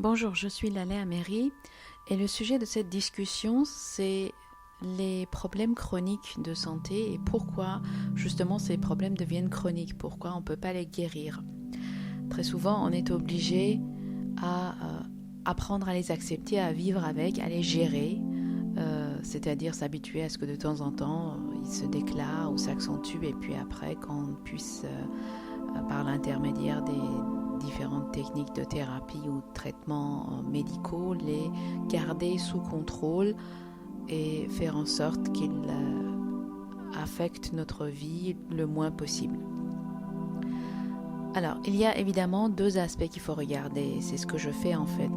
Bonjour, je suis Laleh Améry et le sujet de cette discussion, c'est les problèmes chroniques de santé et pourquoi justement ces problèmes deviennent chroniques, pourquoi on ne peut pas les guérir. Très souvent, on est obligé à apprendre à les accepter, à vivre avec, à les gérer, c'est-à-dire s'habituer à ce que de temps en temps, ils se déclarent ou s'accentuent et puis après qu'on puisse par l'intermédiaire des différentes techniques de thérapie ou de traitements médicaux, les garder sous contrôle et faire en sorte qu'ils affectent notre vie le moins possible. Alors, il y a évidemment deux aspects qu'il faut regarder. C'est ce que je fais en fait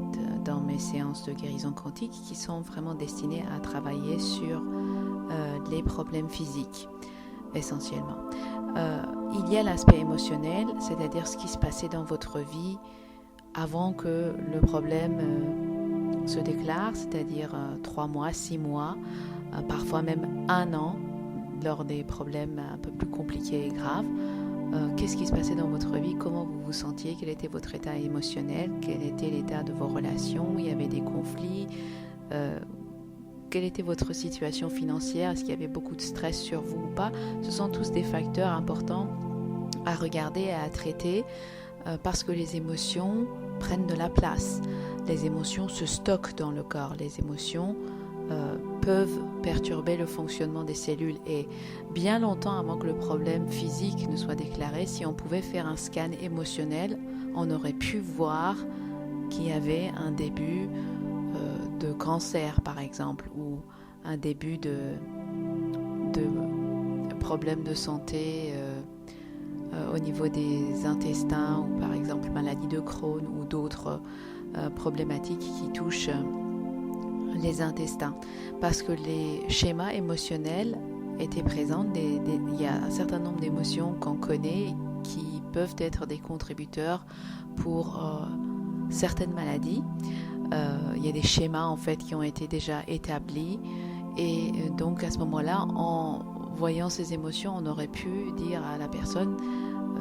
dans mes séances de guérison quantique qui sont vraiment destinées à travailler sur les problèmes physiques essentiellement. Il y a l'aspect émotionnel, c'est-à-dire ce qui se passait dans votre vie avant que le problème se déclare, c'est-à-dire 3 mois, 6 mois, parfois même 1 an, lors des problèmes un peu plus compliqués et graves. Qu'est-ce qui se passait dans votre vie, comment vous vous sentiez, quel était votre état émotionnel, quel était l'état de vos relations, il y avait des conflits, quelle était votre situation financière, est-ce qu'il y avait beaucoup de stress sur vous ou pas. Ce sont tous des facteurs importants à regarder et à traiter parce que les émotions prennent de la place. Les émotions se stockent dans le corps, les émotions peuvent perturber le fonctionnement des cellules et bien longtemps avant que le problème physique ne soit déclaré, si on pouvait faire un scan émotionnel, on aurait pu voir qu'il y avait un début de cancer par exemple ou un début de problèmes de santé au niveau des intestins ou par exemple maladie de Crohn ou d'autres problématiques qui touchent les intestins parce que les schémas émotionnels étaient présents. Il y a un certain nombre d'émotions qu'on connaît qui peuvent être des contributeurs pour certaines maladies. Il y a des schémas en fait qui ont été déjà établis et donc à ce moment-là, en voyant ces émotions, on aurait pu dire à la personne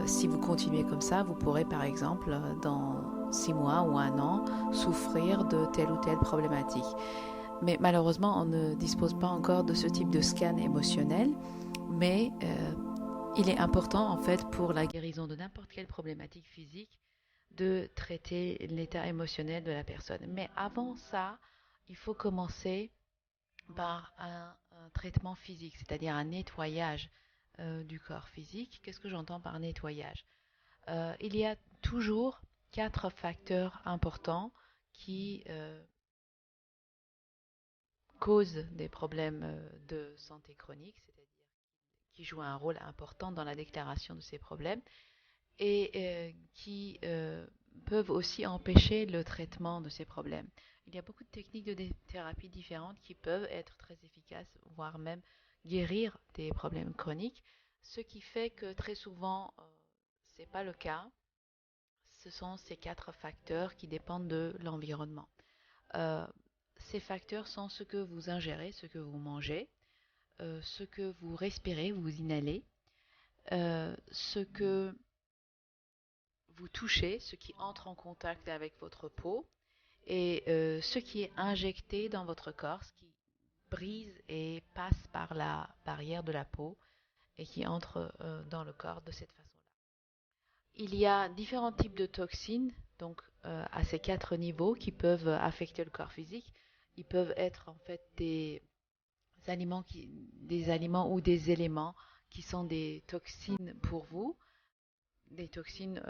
si vous continuez comme ça, vous pourrez par exemple dans 6 mois ou 1 an souffrir de telle ou telle problématique. Mais malheureusement, on ne dispose pas encore de ce type de scan émotionnel, mais il est important en fait pour la guérison de n'importe quelle problématique physique de traiter l'état émotionnel de la personne. Mais avant ça, il faut commencer par un traitement physique, c'est-à-dire un nettoyage du corps physique. Qu'est-ce que j'entends par nettoyage? Il y a toujours 4 facteurs importants qui causent des problèmes de santé chronique, c'est-à-dire qui jouent un rôle important dans la déclaration de ces problèmes et qui peuvent aussi empêcher le traitement de ces problèmes. Il y a beaucoup de techniques de thérapie différentes qui peuvent être très efficaces, voire même guérir des problèmes chroniques, ce qui fait que très souvent, ce n'est pas le cas. Ce sont ces 4 facteurs qui dépendent de l'environnement. Euh, Ces facteurs sont ce que vous ingérez, ce que vous mangez, ce que vous respirez, vous inhalez, ce que vous touchez, ce qui entre en contact avec votre peau et ce qui est injecté dans votre corps, ce qui brise et passe par la barrière de la peau et qui entre dans le corps de cette façon-là. Il y a différents types de toxines, donc à ces 4 niveaux qui peuvent affecter le corps physique. Ils peuvent être en fait des aliments ou des éléments qui sont des toxines pour vous, des toxines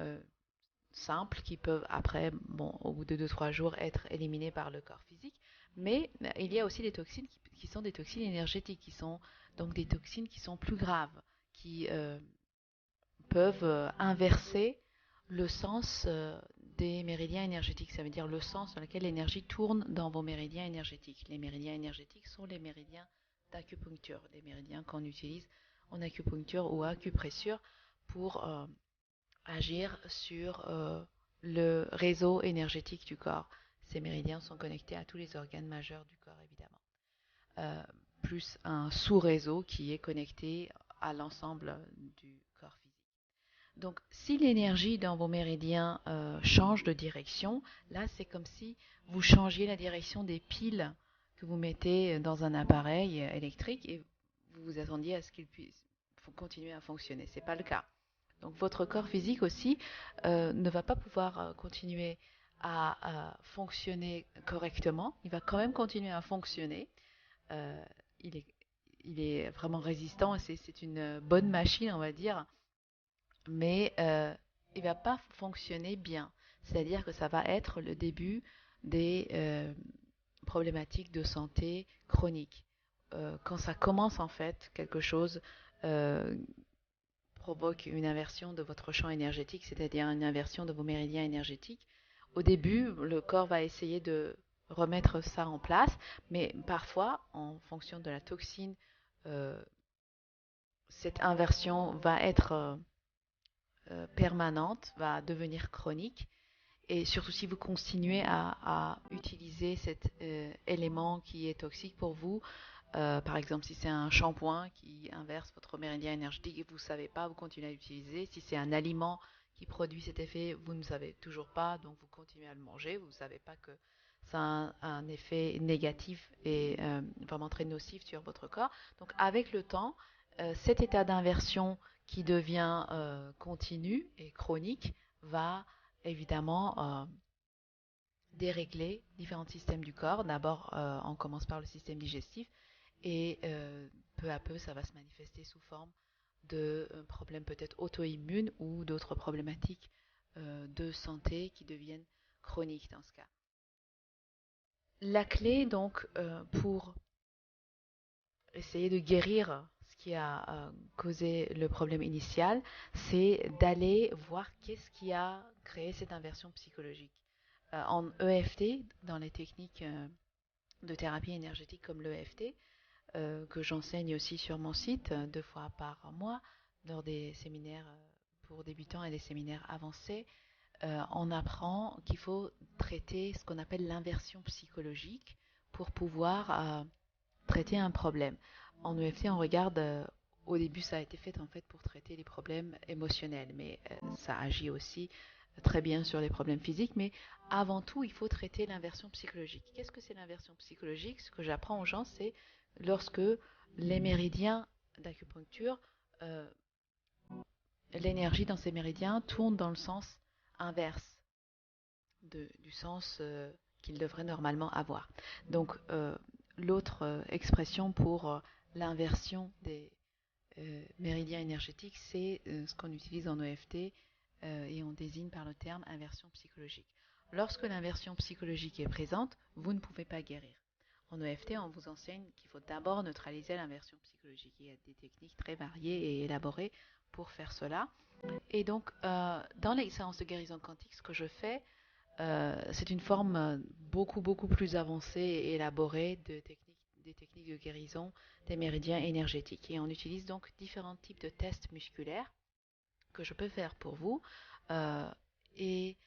simples qui peuvent après, bon, au bout de 2-3 jours, être éliminées par le corps physique. Mais il y a aussi des toxines qui sont des toxines énergétiques, qui sont donc des toxines qui sont plus graves, qui peuvent inverser le sens des méridiens énergétiques. Ça veut dire le sens dans lequel l'énergie tourne dans vos méridiens énergétiques. Les méridiens énergétiques sont les méridiens d'acupuncture, des méridiens qu'on utilise en acupuncture ou acupressure pour agir sur le réseau énergétique du corps. Ces méridiens sont connectés à tous les organes majeurs du corps, évidemment. Plus un sous-réseau qui est connecté à l'ensemble du corps physique. Donc, si l'énergie dans vos méridiens change de direction, là, c'est comme si vous changiez la direction des piles que vous mettez dans un appareil électrique et vous vous attendiez à ce qu'il puisse continuer à fonctionner. Ce n'est pas le cas. Donc, votre corps physique aussi ne va pas pouvoir continuer à fonctionner correctement. Il va quand même continuer à fonctionner. Euh, il est, il est vraiment résistant. C'est une bonne machine, on va dire, mais il ne va pas fonctionner bien. C'est-à-dire que ça va être le début des problématiques de santé chronique. Quand ça commence en fait, quelque chose euh, provoque une inversion de votre champ énergétique, c'est-à-dire une inversion de vos méridiens énergétiques. Au début, le corps va essayer de remettre ça en place, mais parfois, en fonction de la toxine, euh, cette inversion va être permanente, va devenir chronique. Et surtout si vous continuez à utiliser cet élément qui est toxique pour vous, par exemple si c'est un shampoing qui inverse votre méridien énergétique et vous ne savez pas, vous continuez à l'utiliser. Si c'est un aliment qui produit cet effet, vous ne savez toujours pas, donc vous continuez à le manger. Vous ne savez pas que ça a un effet négatif et vraiment très nocif sur votre corps. Donc avec le temps, cet état d'inversion qui devient continu et chronique va évidemment dérégler différents systèmes du corps. D'abord, on commence par le système digestif et peu à peu, ça va se manifester sous forme de problèmes peut-être auto-immunes ou d'autres problématiques de santé qui deviennent chroniques dans ce cas. La clé donc pour essayer de guérir ce qui a causé le problème initial, c'est d'aller voir qu'est-ce qui a créé cette inversion psychologique. En EFT, dans les techniques de thérapie énergétique comme l'EFT, que j'enseigne aussi sur mon site 2 fois par mois, lors des séminaires pour débutants et des séminaires avancés, on apprend qu'il faut traiter ce qu'on appelle l'inversion psychologique pour pouvoir traiter un problème. En EFT, on regarde, au début, ça a été fait en fait pour traiter les problèmes émotionnels, mais ça agit aussi très bien sur les problèmes physiques. Mais avant tout, il faut traiter l'inversion psychologique. Qu'est-ce que c'est l'inversion psychologique? Ce que j'apprends aux gens, c'est lorsque les méridiens d'acupuncture, euh, l'énergie dans ces méridiens tourne dans le sens inverse du sens qu'il devrait normalement avoir. Donc, l'autre expression pour l'inversion des méridiens énergétiques, c'est ce qu'on utilise en EFT et on désigne par le terme inversion psychologique. Lorsque l'inversion psychologique est présente, vous ne pouvez pas guérir. En EFT, on vous enseigne qu'il faut d'abord neutraliser l'inversion psychologique. Il y a des techniques très variées et élaborées pour faire cela. Et donc, dans les séances de guérison quantique, ce que je fais, c'est une forme beaucoup plus avancée et élaborée des techniques de guérison des méridiens énergétiques. Et on utilise donc différents types de tests musculaires que je peux faire pour vous. Euh, et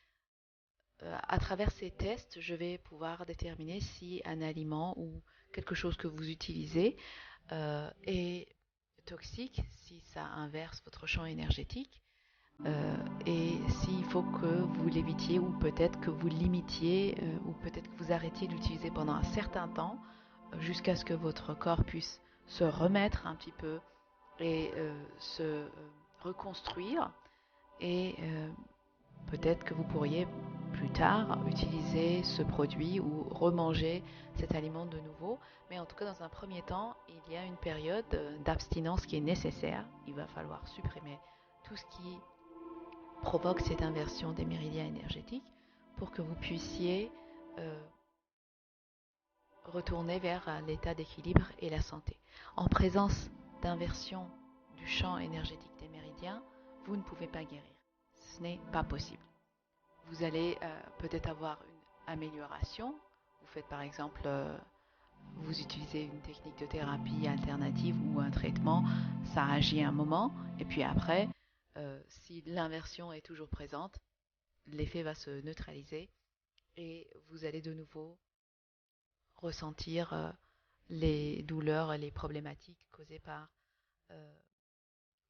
à travers ces tests, je vais pouvoir déterminer si un aliment ou quelque chose que vous utilisez est toxique, si ça inverse votre champ énergétique et s'il faut que vous l'évitiez ou peut-être que vous limitiez ou peut-être que vous arrêtiez d'utiliser pendant un certain temps jusqu'à ce que votre corps puisse se remettre un petit peu et se reconstruire et peut-être que vous pourriez plus tard utiliser ce produit ou remanger cet aliment de nouveau. Mais en tout cas, dans un premier temps, il y a une période d'abstinence qui est nécessaire. Il va falloir supprimer tout ce qui provoque cette inversion des méridiens énergétiques pour que vous puissiez retourner vers l'état d'équilibre et la santé. En présence d'inversion du champ énergétique des méridiens, vous ne pouvez pas guérir. Ce n'est pas possible. Vous allez peut-être avoir une amélioration. Vous faites par exemple, vous utilisez une technique de thérapie alternative ou un traitement, ça agit un moment, et puis après, si l'inversion est toujours présente, l'effet va se neutraliser et vous allez de nouveau ressentir les douleurs et les problématiques causées par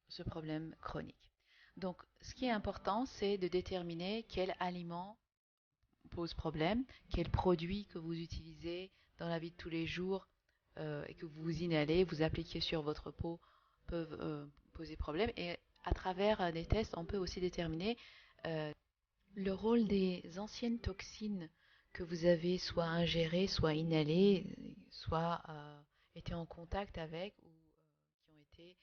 ce problème chronique. Donc, ce qui est important, c'est de déterminer quel aliment pose problème, quels produits que vous utilisez dans la vie de tous les jours et que vous inhalez, vous appliquez sur votre peau peuvent poser problème. Et à travers des tests, on peut aussi déterminer euh, le rôle des anciennes toxines que vous avez soit ingérées, soit inhalées, soit été en contact avec ou qui ont été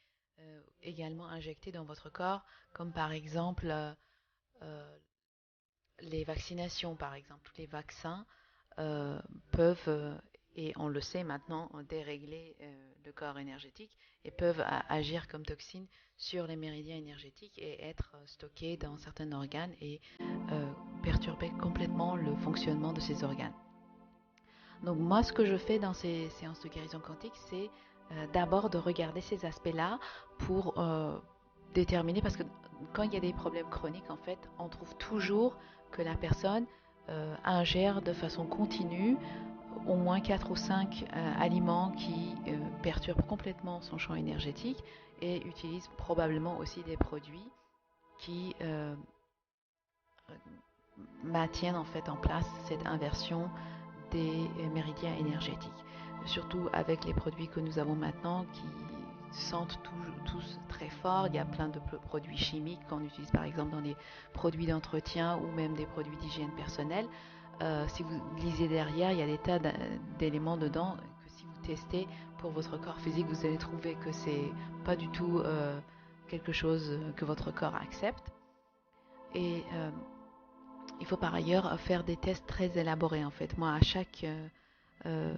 également injectées dans votre corps, comme par exemple euh, les vaccinations, par exemple. Les vaccins euh, peuvent, et on le sait maintenant, dérégler le corps énergétique et peuvent agir comme toxines sur les méridiens énergétiques et être stockés dans certains organes et perturber complètement le fonctionnement de ces organes. Donc moi, ce que je fais dans ces séances de guérison quantique, c'est d'abord de regarder ces aspects-là pour déterminer, parce que quand il y a des problèmes chroniques, en fait, on trouve toujours que la personne ingère de façon continue au moins 4 ou 5 aliments qui perturbent complètement son champ énergétique et utilise probablement aussi des produits qui maintiennent en fait en place cette inversion des méridiens énergétiques. Surtout avec les produits que nous avons maintenant qui sentent tous très fort. Il y a plein de produits chimiques qu'on utilise par exemple dans les produits d'entretien ou même des produits d'hygiène personnelle. Si vous lisez derrière, il y a des tas d'éléments dedans que si vous testez pour votre corps physique, vous allez trouver que c'est pas du tout quelque chose que votre corps accepte. Et il faut par ailleurs faire des tests très élaborés en fait. Moi, à chaque euh,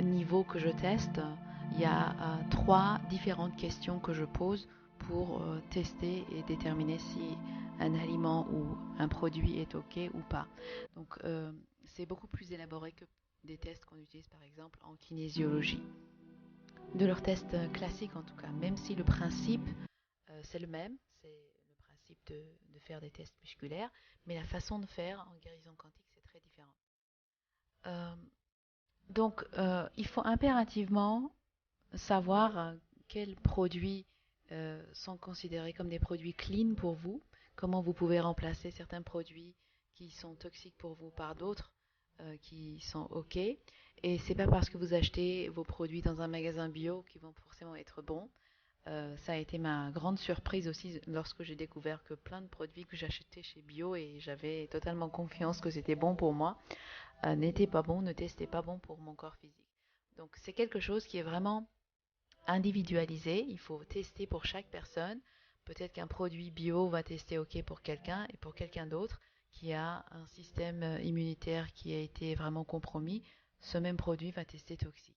niveau que je teste, il y a 3 différentes questions que je pose pour tester et déterminer si un aliment ou un produit est OK ou pas. Donc, c'est beaucoup plus élaboré que des tests qu'on utilise par exemple en kinésiologie. De leurs tests classiques en tout cas, même si le principe c'est le même, c'est le principe de faire des tests musculaires, mais la façon de faire en guérison quantique c'est très différent. Euh, donc, il faut impérativement savoir quels produits sont considérés comme des produits clean pour vous, comment vous pouvez remplacer certains produits qui sont toxiques pour vous par d'autres qui sont OK. Et c'est pas parce que vous achetez vos produits dans un magasin bio qu'ils vont forcément être bons. Ça a été ma grande surprise aussi lorsque j'ai découvert que plein de produits que j'achetais chez Bio et j'avais totalement confiance que c'était bon pour moi, n'étaient pas bons, ne testaient pas bon pour mon corps physique. Donc c'est quelque chose qui est vraiment individualisé. Il faut tester pour chaque personne. Peut-être qu'un produit bio va tester OK pour quelqu'un et pour quelqu'un d'autre qui a un système immunitaire qui a été vraiment compromis, ce même produit va tester toxique.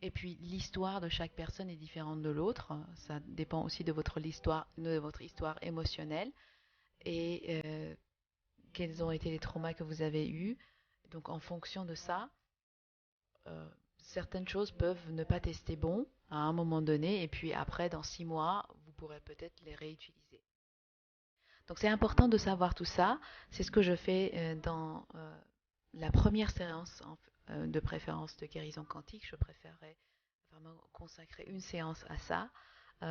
Et puis l'histoire de chaque personne est différente de l'autre. Ça dépend aussi de votre histoire émotionnelle et quels ont été les traumas que vous avez eus. Donc en fonction de ça, certaines choses peuvent ne pas tester bon à un moment donné et puis après, dans 6 mois, vous pourrez peut-être les réutiliser. Donc c'est important de savoir tout ça. C'est ce que je fais dans la première séance de préférence de guérison quantique. Je préférerais vraiment consacrer une séance à ça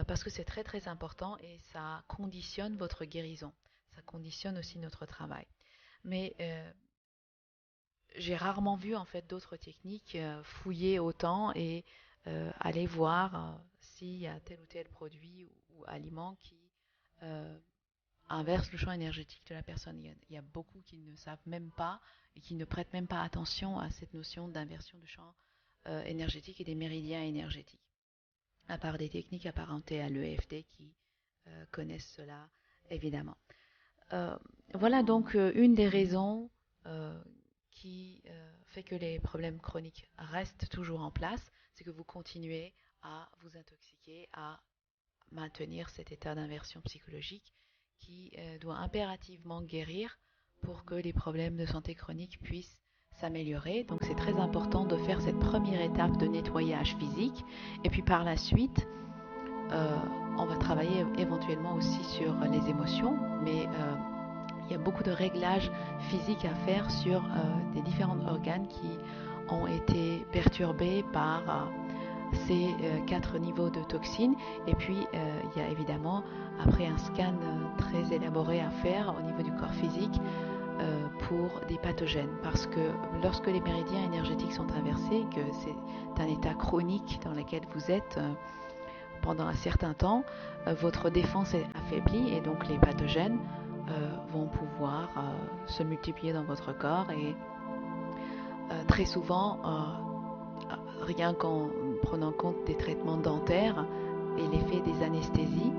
parce que c'est très très important et ça conditionne votre guérison. Ça conditionne aussi notre travail. Mais j'ai rarement vu en fait d'autres techniques fouiller autant et aller voir s'il y a tel ou tel produit ou aliment qui euh, inverse le champ énergétique de la personne. Il y a beaucoup qui ne savent même pas et qui ne prêtent même pas attention à cette notion d'inversion du champ énergétique et des méridiens énergétiques, à part des techniques apparentées à l'EFT qui connaissent cela évidemment. Euh, voilà donc une des raisons qui fait que les problèmes chroniques restent toujours en place, c'est que vous continuez à vous intoxiquer, à maintenir cet état d'inversion psychologique qui doit impérativement guérir pour que les problèmes de santé chronique puissent s'améliorer. Donc c'est très important de faire cette première étape de nettoyage physique et puis par la suite, euh, on va travailler éventuellement aussi sur les émotions, mais il y a beaucoup de réglages physiques à faire sur des différents organes qui ont été perturbés par ces 4 niveaux de toxines. Et puis, il y a évidemment après un scan très élaboré à faire au niveau du corps physique pour des pathogènes. Parce que lorsque les méridiens énergétiques sont traversés, que c'est un état chronique dans lequel vous êtes pendant un certain temps, votre défense est affaiblie et donc les pathogènes vont pouvoir se multiplier dans votre corps et très souvent, rien qu'en prenant compte des traitements dentaires et l'effet des anesthésies,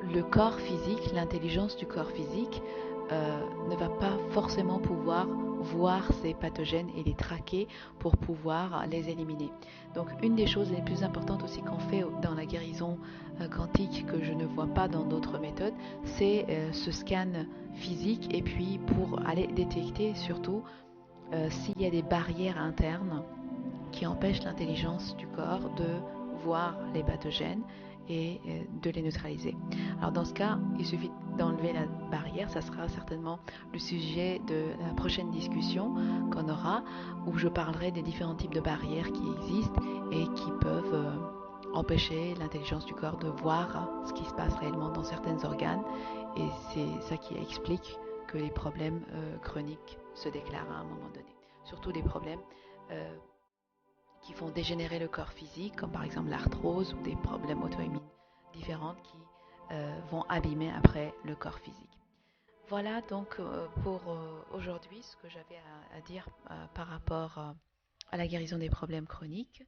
le corps physique, l'intelligence du corps physique ne va pas forcément pouvoir voir ces pathogènes et les traquer pour pouvoir les éliminer. Donc une des choses les plus importantes aussi qu'on fait dans la guérison quantique que je ne vois pas dans d'autres méthodes, c'est ce scan physique et puis pour aller détecter surtout s'il y a des barrières internes qui empêchent l'intelligence du corps de voir les pathogènes et de les neutraliser. Alors dans ce cas, il suffit d'enlever la barrière. Ça sera certainement le sujet de la prochaine discussion qu'on aura, où je parlerai des différents types de barrières qui existent et qui peuvent empêcher l'intelligence du corps de voir ce qui se passe réellement dans certains organes. Et c'est ça qui explique que les problèmes chroniques se déclarent à un moment donné. Surtout des problèmes qui font dégénérer le corps physique, comme par exemple l'arthrose ou des problèmes auto-immunes différents qui vont abîmer après le corps physique. Voilà donc pour aujourd'hui ce que j'avais à dire par rapport à la guérison des problèmes chroniques.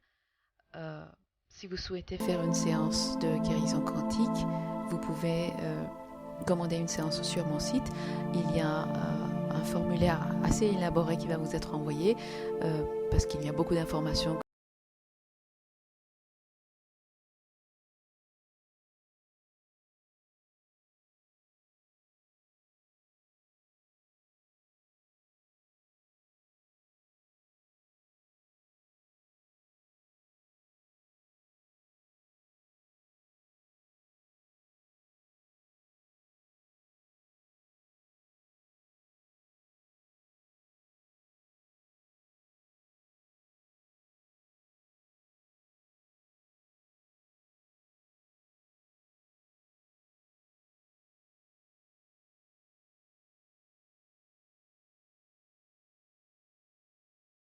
Si vous souhaitez faire une séance de guérison quantique, vous pouvez commander une séance sur mon site. Il y a un formulaire assez élaboré qui va vous être envoyé parce qu'il y a beaucoup d'informations